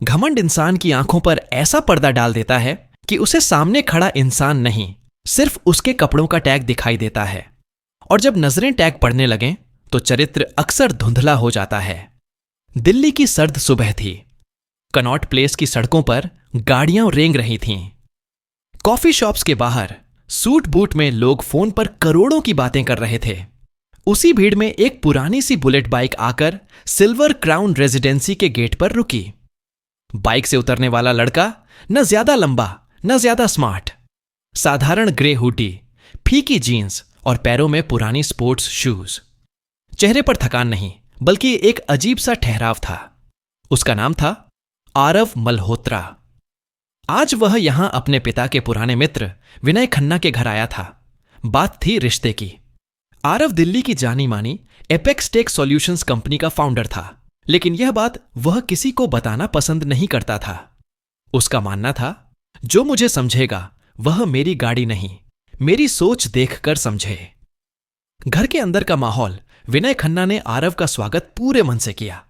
घमंड इंसान की आंखों पर ऐसा पर्दा डाल देता है कि उसे सामने खड़ा इंसान नहीं, सिर्फ उसके कपड़ों का टैग दिखाई देता है। और जब नजरें टैग पड़ने लगें तो चरित्र अक्सर धुंधला हो जाता है। दिल्ली की सर्द सुबह थी। कनॉट प्लेस की सड़कों पर गाड़ियां रेंग रही थीं। कॉफी शॉप्स के बाहर सूट बूट में लोग फोन पर करोड़ों की बातें कर रहे थे। उसी भीड़ में एक पुरानी सी बुलेट बाइक आकर सिल्वर क्राउन रेजिडेंसी के गेट पर रुकी। बाइक से उतरने वाला लड़का न ज्यादा लंबा न ज्यादा स्मार्ट, साधारण ग्रे हुडी, फीकी जीन्स और पैरों में पुरानी स्पोर्ट्स शूज। चेहरे पर थकान नहीं बल्कि एक अजीब सा ठहराव था। उसका नाम था आरव मल्होत्रा। आज वह यहां अपने पिता के पुराने मित्र विनय खन्ना के घर आया था। बात थी रिश्ते की। आरव दिल्ली की जानी मानी एपेक्स टेक सॉल्यूशंस कंपनी का फाउंडर था, लेकिन यह बात वह किसी को बताना पसंद नहीं करता था। उसका मानना था, जो मुझे समझेगा वह मेरी गाड़ी नहीं, मेरी सोच देखकर समझे। घर के अंदर का माहौल विनय खन्ना ने आरव का स्वागत पूरे मन से किया।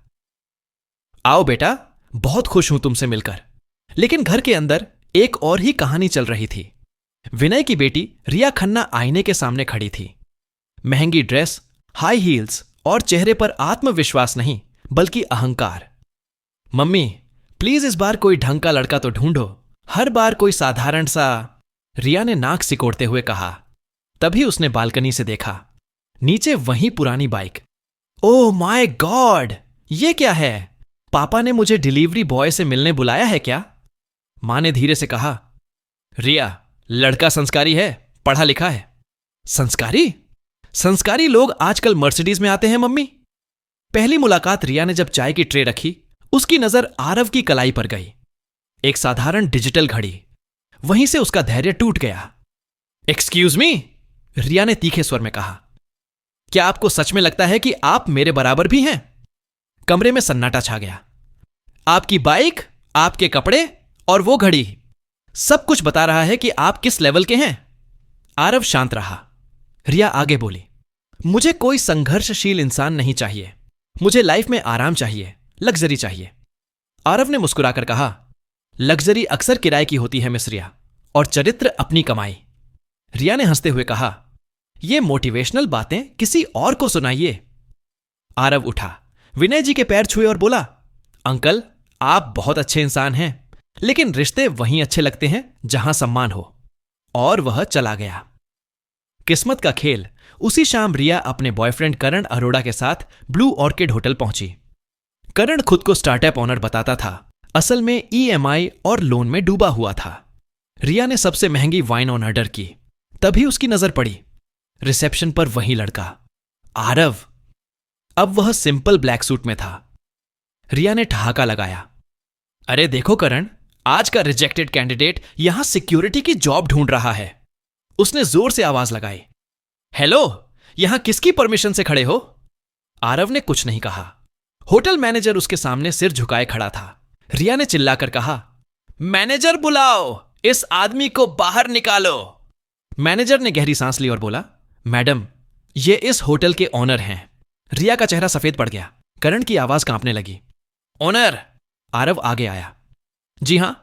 आओ बेटा, बहुत खुश हूं तुमसे मिलकर। लेकिन घर के अंदर एक और ही कहानी चल रही थी। विनय की बेटी रिया खन्ना आईने के सामने खड़ी थी। महंगी ड्रेस, हाई हील्स और चेहरे पर आत्मविश्वास नहीं बल्कि अहंकार। मम्मी, प्लीज इस बार कोई ढंग का लड़का तो ढूंढो, हर बार कोई साधारण सा। रिया ने नाक सिकोड़ते हुए कहा। तभी उसने बालकनी से देखा, नीचे वही पुरानी बाइक। ओह माय गॉड, ये क्या है? पापा ने मुझे डिलीवरी बॉय से मिलने बुलाया है क्या? मां ने धीरे से कहा। रिया, लड़का संस्कारी है, पढ़ा लिखा है। संस्कारी? संस्कारी लोग आजकल मर्सिडीज में आते हैं मम्मी। पहली मुलाकात रिया ने जब चाय की ट्रे रखी, उसकी नजर आरव की कलाई पर गई। एक साधारण डिजिटल घड़ी। वहीं से उसका धैर्य टूट गया। एक्सक्यूज मी, रिया ने तीखे स्वर में कहा। क्या आपको सच में लगता है कि आप मेरे बराबर भी हैं? कमरे में सन्नाटा छा गया। आपकी बाइक, आपके कपड़े और वो घड़ी, सब कुछ बता रहा है कि आप किस लेवल के हैं। आरव शांत रहा। रिया आगे बोली, मुझे कोई संघर्षशील इंसान नहीं चाहिए। मुझे लाइफ में आराम चाहिए, लग्जरी चाहिए। आरव ने मुस्कुराकर कहा, लग्जरी अक्सर किराए की होती है मिस रिया, और चरित्र अपनी कमाई। रिया ने हंसते हुए कहा, ये मोटिवेशनल बातें किसी और को सुनाइए। आरव उठा, विनय जी के पैर छुए और बोला, अंकल, आप बहुत अच्छे इंसान हैं, लेकिन रिश्ते वहीं अच्छे लगते हैं जहां सम्मान हो। और वह चला गया। किस्मत का खेल, उसी शाम रिया अपने बॉयफ्रेंड करण अरोड़ा के साथ ब्लू ऑर्किड होटल पहुंची। करण खुद को स्टार्टअप ओनर बताता था, असल में ईएमआई और लोन में डूबा हुआ था। रिया ने सबसे महंगी वाइन ऑन ऑर्डर की। तभी उसकी नजर पड़ी रिसेप्शन पर वही लड़का, आरव। अब वह सिंपल ब्लैक सूट में था। रिया ने ठहाका लगाया, अरे देखो करण, आज का रिजेक्टेड कैंडिडेट यहां सिक्योरिटी की जॉब ढूंढ रहा है। उसने जोर से आवाज लगाई, हेलो, यहां किसकी परमिशन से खड़े हो? आरव ने कुछ नहीं कहा। होटल मैनेजर उसके सामने सिर झुकाए खड़ा था। रिया ने चिल्लाकर कहा, मैनेजर बुलाओ, इस आदमी को बाहर निकालो। मैनेजर ने गहरी सांस ली और बोला, मैडम, ये इस होटल के ऑनर हैं। रिया का चेहरा सफेद पड़ गया। करण की आवाज कांपने लगी, ऑनर? आरव आगे आया। जी हां,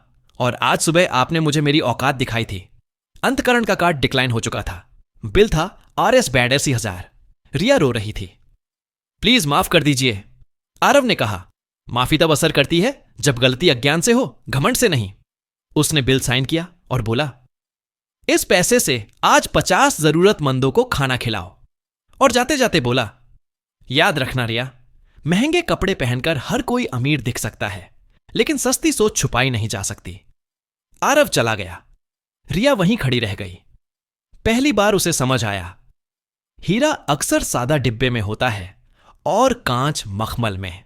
और आज सुबह आपने मुझे मेरी औकात दिखाई थी। अंतकरण का कार्ड डिक्लाइन हो चुका था। बिल था RS बैड 80,000। रिया रो रही थी। प्लीज माफ कर दीजिए, आरव ने कहा। माफी तब असर करती है जब गलती अज्ञान से हो, घमंड से नहीं। उसने बिल साइन किया और बोला, इस पैसे से आज 50 जरूरतमंदों को खाना खिलाओ। और जाते जाते बोला, याद रखना रिया, महंगे कपड़े पहनकर हर कोई अमीर दिख सकता है, लेकिन सस्ती सोच छुपाई नहीं जा सकती। आरव चला गया। रिया वहीं खड़ी रह गई। पहली बार उसे समझ आया, हीरा अक्सर सादा डिब्बे में होता है और कांच मखमल में।